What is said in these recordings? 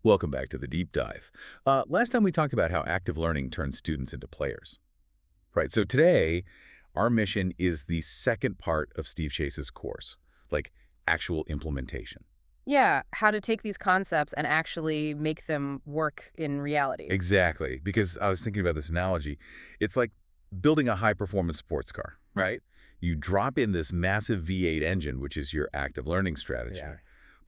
Welcome back to the deep dive. Last time we talked about how active learning turns students into players. Right, so today, our mission is the second part of Steve Chase's course, like actual implementation. Yeah, how to take these concepts and actually make them work in reality. Exactly, because I was thinking about this analogy. It's like building a high-performance sports car, right? You drop in this massive V8 engine, which is your active learning strategy, Yeah.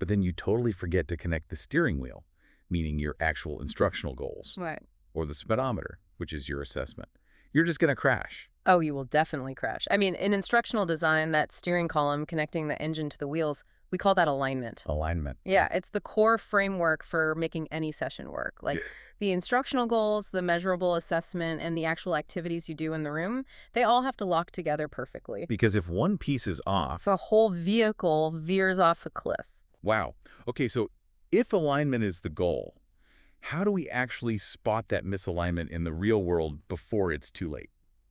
but then you totally forget to connect the steering wheel, meaning your actual instructional goals, Right. or the speedometer, which is your assessment. You're just going to crash. Oh, you will definitely crash. I mean, in instructional design, that steering column connecting the engine to the wheels, we call that alignment. Alignment. Yeah, it's the core framework for making any session work. Like the instructional goals, the measurable assessment, and the actual activities you do in the room, they all have to lock together perfectly. Because if one piece is off, The whole vehicle veers off a cliff. wow. Okay, so if alignment is the goal, how do we actually spot that misalignment in the real world before it's too late?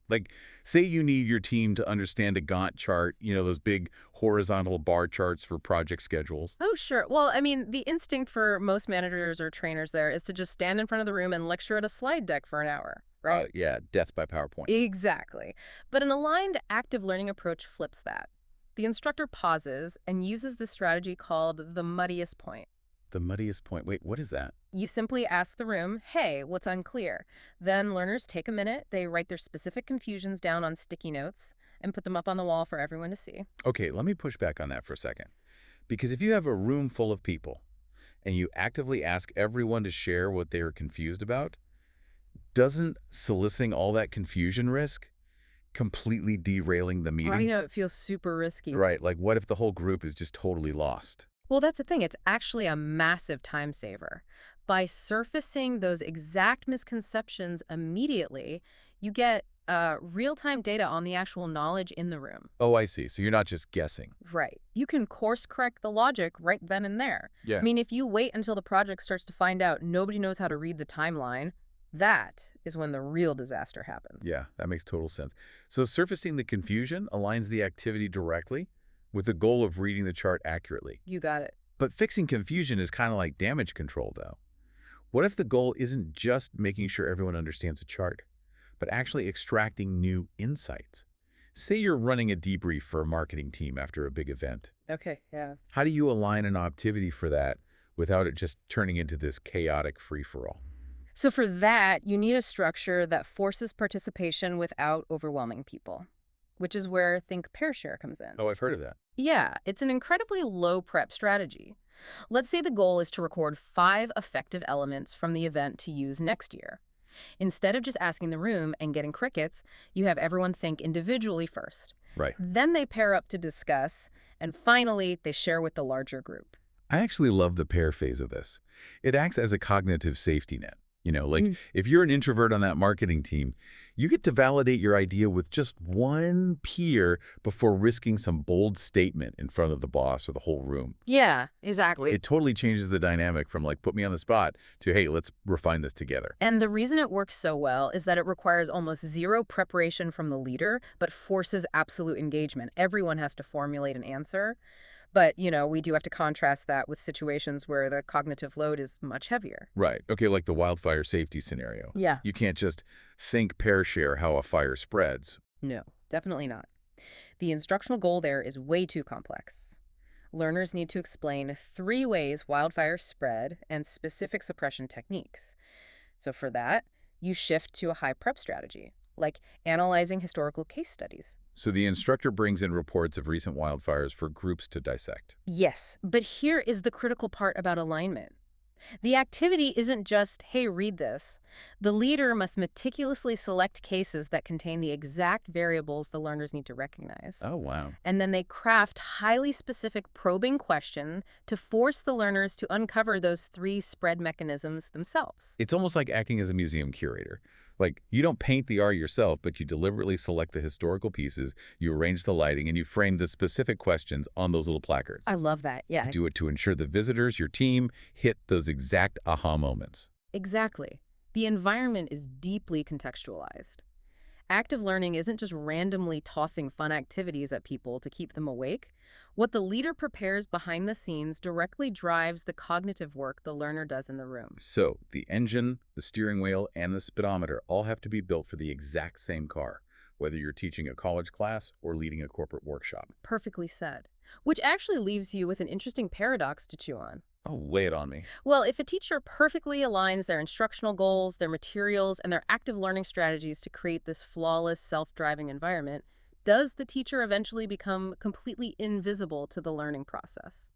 Like, say you need your team to understand a Gantt chart, those big horizontal bar charts for project schedules. Oh, sure. Well, I mean, the instinct for most managers or trainers there is to just stand in front of the room and lecture at a slide deck for an hour, right? Yeah, death by PowerPoint. Exactly. But an aligned active learning approach flips that. The instructor pauses and uses the strategy called the muddiest point. The muddiest point. Wait, what is that? You simply ask the room, hey, what's unclear? Then learners take a minute, they write their specific confusions down on sticky notes and put them up on the wall for everyone to see. Okay, let me push back on that for a second. Because if you have a room full of people and you actively ask everyone to share what they're confused about, doesn't soliciting all that confusion risk completely derailing the I meeting? know it feels super risky. Right, like what if the whole group is just totally lost? Well, that's the thing. It's actually a massive time saver. By surfacing those exact misconceptions immediately, you get real-time data on the actual knowledge in the room. Oh, I see. So you're not just guessing. Right. You can course correct the logic right then and there. Yeah. I mean, if you wait until the project starts to find out nobody knows how to read the timeline, that is when the real disaster happens. Yeah, that makes total sense. So surfacing the confusion aligns the activity directly with the goal of reading the chart accurately. You got it. But fixing confusion is kind of like damage control, though. What if the goal isn't just making sure everyone understands the chart, but actually extracting new insights? Say you're running a debrief for a marketing team after a big event. Okay, yeah. How do you align an activity for that without it just turning into this chaotic free-for-all? So for that, you need a structure that forces participation without overwhelming people, which is where Think Pair Share comes in. Oh, I've heard of that. Yeah, it's an incredibly low prep strategy. Let's say the goal is to record 5 effective elements from the event to use next year. Instead of just asking the room and getting crickets, you have everyone think individually first. Right. Then they pair up to discuss, and finally, they share with the larger group. I actually love the pair phase of this. It acts as a cognitive safety net. Mm. If you're an introvert on that marketing team, you get to validate your idea with just one peer before risking some bold statement in front of the boss or the whole room. Yeah, exactly. It totally changes the dynamic from like, put me on the spot to, hey, let's refine this together. And the reason it works so well is that it requires almost zero preparation from the leader, but forces absolute engagement. Everyone has to formulate an answer. But, we do have to contrast that with situations where the cognitive load is much heavier. Right. Okay, like the wildfire safety scenario. Yeah. You can't just think pair share how a fire spreads. No, definitely not. The instructional goal there is way too complex. Learners need to explain 3 ways wildfires spread and specific suppression techniques. So for that, you shift to a high prep strategy, like analyzing historical case studies. So the instructor brings in reports of recent wildfires for groups to dissect. Yes, but here is the critical part about alignment. The activity isn't just, hey, read this. The leader must meticulously select cases that contain the exact variables the learners need to recognize. Oh, wow. And then they craft highly specific probing questions to force the learners to uncover those 3 spread mechanisms themselves. It's almost like acting as a museum curator. Like, you don't paint the art yourself, but you deliberately select the historical pieces, you arrange the lighting, and you frame the specific questions on those little placards. I love that, yeah. You do it to ensure the visitors, your team, hit those exact aha moments. Exactly. The environment is deeply contextualized. Active learning isn't just randomly tossing fun activities at people to keep them awake. What the leader prepares behind the scenes directly drives the cognitive work the learner does in the room. So the engine, the steering wheel, and the speedometer all have to be built for the exact same car, whether you're teaching a college class or leading a corporate workshop. Perfectly said. Which actually leaves you with an interesting paradox to chew on. Oh, lay it on me. Well, if a teacher perfectly aligns their instructional goals, their materials, and their active learning strategies to create this flawless, self-driving environment, does the teacher eventually become completely invisible to the learning process?